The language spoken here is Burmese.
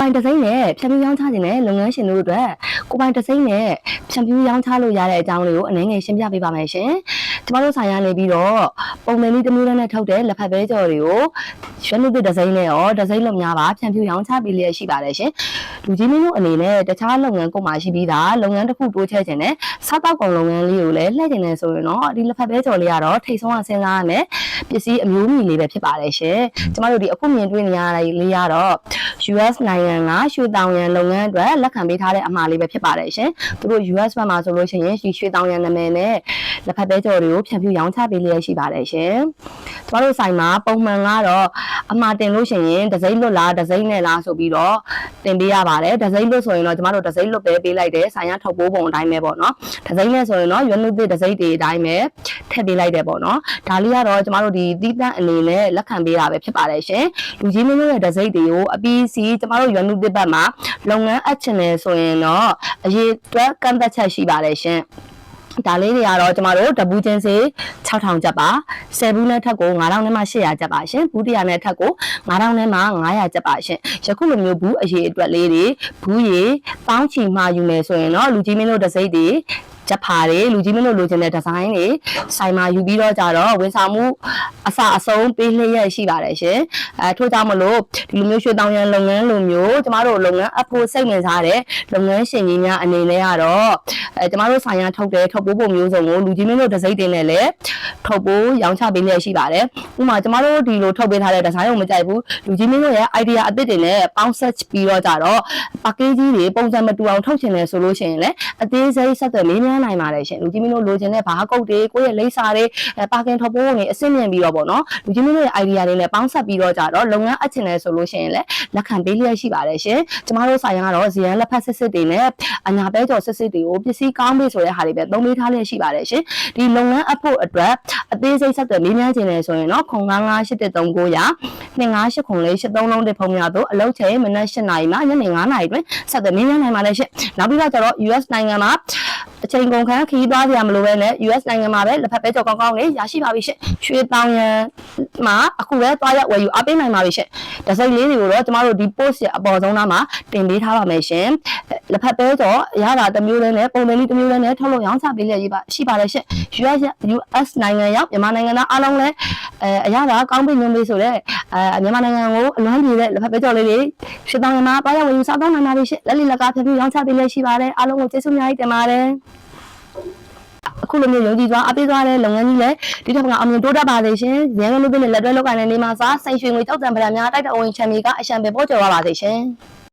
ပိုင်တစိမ့်နဲ့ဖြန့်ဖြူးရောင်းချခြင်းနဲ့လုပ်ငန်းရှင်တို့အတွက်ကိုပိုင်တစိမ့်နဲ့ဖြန့်ဖြူးရောင်းချလို့ရတဲ့အကြောင်းလေးကိုအနည်းငယ်ရှင်းပြပေးပါမယ်ရှင်ကျမတို့ဆိုင်ရနေပြီးတော့ပုံမှန်လေးတစ်မျိုးနဲ့ထုတ်တဲ့လက်ဖက်ပဲကြော်တွေကိုရွှေနုသစ်တစိမ့်နဲ့ရောတစိမ့်လုံးများပါဖြန့်ဖြူးရောင်းချပေးလျက်ရှိပါတယ်ရှင်လူကြီးမင်းတို့အနေနဲ့တခြားလုပ်ငန်းကိုမှရှိပြီးသားလုပ်ငန်းတစ်ခုတိုးချဲ့ခြင်းနဲ့စားတောက်ကုန်လုပ်ငန်းလေးကိုလည်းလှည့်ကျင်နေဆိုရင်တော့ဒီလက်ဖက်ပဲကြော်လေးကတော့ထိတ်ဆုံးအောင်စဉ်းစားရမယ်ပစ္စည်းအမျိုးမျိုးလေးပဲဖြစ်ပါတယ်ရှင်ကျမတို့ဒီအခုမြင်တွေ့နေရတဲ့လေးကတော့ US နိုင်ငံကရွှေတောင်ရန်လုပ်ငန်းအတွက်လက်ခံပေးထားတဲ့အမှားလေးပဲဖြစ်ပါတယ်ရှင်သူတို့ US ဘက်မှာဆိုလို့ရှိရင်ရွှေတောင်ရန်နာမည်နဲ့လက်ဖက်ပဲကြော်တွေကိုဖြန့်ဖြူးရောင်းချပေးလျက်ရှိပါတယ်ရှင်ကျမတို့ဆိုင်မှာပုံမှန်ကတော့အမှားတင်လို့ရှိရင်ဒစိမ့်လွတ်လားဒစိမ့်နဲ့လားဆိုပြီးတော့တင်ပေးရပါတယ်ဒစိမ့်လွတ်ဆိုရင်တော့ကျမတို့ဒစိမ့်လွတ်ပဲပေးလိုက်တယ်ဆိုင်ရထုတ်ပိုးပုံအတိုင်းပဲပေါ့နော်ဒစိမ့်နဲ့ဆိုရင်တော့ရွက်နုသစ်ဒစိမ့်တွေအတိုင်းပဲထည့်ပေးလိုက်တယ်ပေါ့နော်ဒါလေးကတော့ကျမတို့ဒီသီးသန့်အနေနဲ့လက်ခံပေးတာပဲဖြစ်ပါတယ်ရှင်လူကြီးမျိုးရဲ့ဒစိမ့်တွေကိုအပြီးစီကျမတို့ရွက်နုသစ်ဘက်မှာလုပ်ငန်းအပ်ချင်တယ်ဆိုရင်တော့အရေးအတွက်ကန့်သက်ချက်ရှိပါတယ်ရှင်ဒါလေးတွေကတော့ကျမတို့တပူးချင်းစေး6000ကျပ်ပါ10ဘူးနဲ့ထက်ကို9000နဲ့မှ800ကျပ်ပါရှင်ဘူး100နဲ့ထက်ကို9000နဲ့မှ900ကျပ်ပါရှင်ယခုလိုမျိုးဘူးအရေးအတွက်လေးတွေဘူးရေပေါင်းချီမှာယူမယ်ဆိုရင်တော့လူကြီးမင်းတို့တစိမ့်တွေချက်ဖာတွေလူကြီးမင်းတို့လိုချင်တဲ့ဒီဇိုင်းတွေဆိုင်မှာယူပြီးတော့ကြတော့ဝန်ဆောင်မှုအစအဆုံးပေးလျက်ရှိပါတယ်ရှင်ထို့ကြောင့်မလို့ဒီလိုမျိုးရွှေတောင်ရန်လုပ်ငန်းလိုမျိုးကျမတို့လုပ်ငန်းအဖို့စိတ်ဝင်စားတဲ့လုပ်ငန်းရှင်ကြီးများအနေနဲ့ကတော့ကျမတို့ဆိုင်ရထုတ်တဲ့ထုတ်ပိုးပုံမျိုးစုံကိုလူကြီးမင်းတို့ဒီဇိုင်းတင်နဲ့လည်းထုတ်ပိုးရောင်းချပေးလျက်ရှိပါတယ်ဥပမာကျမတို့ဒီလိုထုတ်ပေးထားတဲ့ဒီဇိုင်းကိုမကြိုက်ဘူးလူကြီးမင်းတို့ရဲ့ idea အသစ်တွေနဲ့ပေါင်းဆက်ပြီးတော့ကြတော့ package ကြီးတွေပုံစံမတူအောင်ထုတ်ချင်တယ်ဆိုလို့ရှိရင်လည်းအသေးစိတ်ဆက်သွယ်လေးများနိုင်ပါတယ်ရှင်လူကြီးမင်းတို့လိုချင်တဲ့ဘာကုတ်တွေကိုယ့်ရဲ့လိပ်စာတွေပါကင်ထုတ်ပိုးတွေအဆင့်မြင့်ပြီးတော့ပေါ့နော်လူကြီးမင်းတို့ရဲ့ idea တွေနဲ့ပေါင်းဆက်ပြီးတော့ကြတော့လုပ်ငန်းအပ်ချင်တယ်ဆိုလို့ရှိရင်လည်းလက်ခံပေးလျက်ရှိပါတယ်ရှင်ကျမတို့ဆိုင်ရကတော့ဇီယန်လက်ဖက်စစ်တွေနဲ့အညာပဲကြော်စစ်တွေကိုပစ္စည်းကောင်းပြီဆိုတဲ့ဟာတွေပဲသုံးပေးထားလျက်ရှိပါတယ်ရှင်ဒီလုပ်ငန်းအဖို့အတွက်အသေးစိတ်ဆက်သွယ်လေးများခြင်းတယ်ဆိုရင်တော့095839 2988ခုလေး83လုံးတဲ့ဖုန်းများတို့အလုပ်ချိန်မနက်8:00 နာရီမှညနေ9:00 နာရီတွင်ဆက်သွယ်လေးများနိုင်ပါလေရှင်နောက်ပြီးတော့ကျတော့ US နိုင်ငံမှာအချိန်ကုန်ခန်းခီးသွားကြရမလို့ပဲနဲ့ US နိုင်ငံမှာပဲလက်ဖက်ပဲကြော်ကောင်းကောင်းလေးရရှိပါပြီရှင်ရွှေတောင်ရန်မှာအခုပဲသွားရောက်ဝယ်ယူအားပေးနိုင်ပါပြီရှင်ဒစိမ့်လေးတွေကိုတော့ကျမတို့ဒီ post ရဲ့အပေါ်ဆုံးသားမှာတင်ပေးထားပါမယ်ရှင်လက်ဖက်ပဲကြော်ရတာတစ်မျိုးလေးနဲ့ပုံစံလေးတစ်မျိုးလေးနဲ့ထုတ်လို့ရောင်းချပေးလျက်ရှိပါလေရှင် US နိုင်ငံရောက်မြန်မာနိုင်ငံသားအားလုံးလည်းအရသာကောင်းပြီညွှန်ပြီဆိုတော့မြန်မာနိုင်ငံကိုအလွမ်းပြေတဲ့လက်ဖက်ပဲကြော်လေးတွေရွှေတောင်ရန်မှာသွားရောက်ဝယ်ယူစားသုံးနိုင်ပါပြီရှင်လက်လီလက်ကားဖြည်းဖြည်းရောင်းချပေးလျက်ရှိပါတယ်အားလုံးကိုကျေးဇူးများကြီးတင်ပါတယ်အခုလိုမျိုးယုံကြည်စွာအပေးသွားတဲ့လုပ်ငန်းကြီးလည်းဒီထက်ကအမြင်တိုးတက်ပါစေရှင်။ရန်ကုန်လူတွေနဲ့လက်တွဲလုပ်ကိုင်တဲ့နေမှာစားစိန်ရွှေငွေကြောက်တံပဒံများတိုက်တအဝင်ချန်မီကအရှံပဲပေါ်ကျော်ပါပါစေရှင်။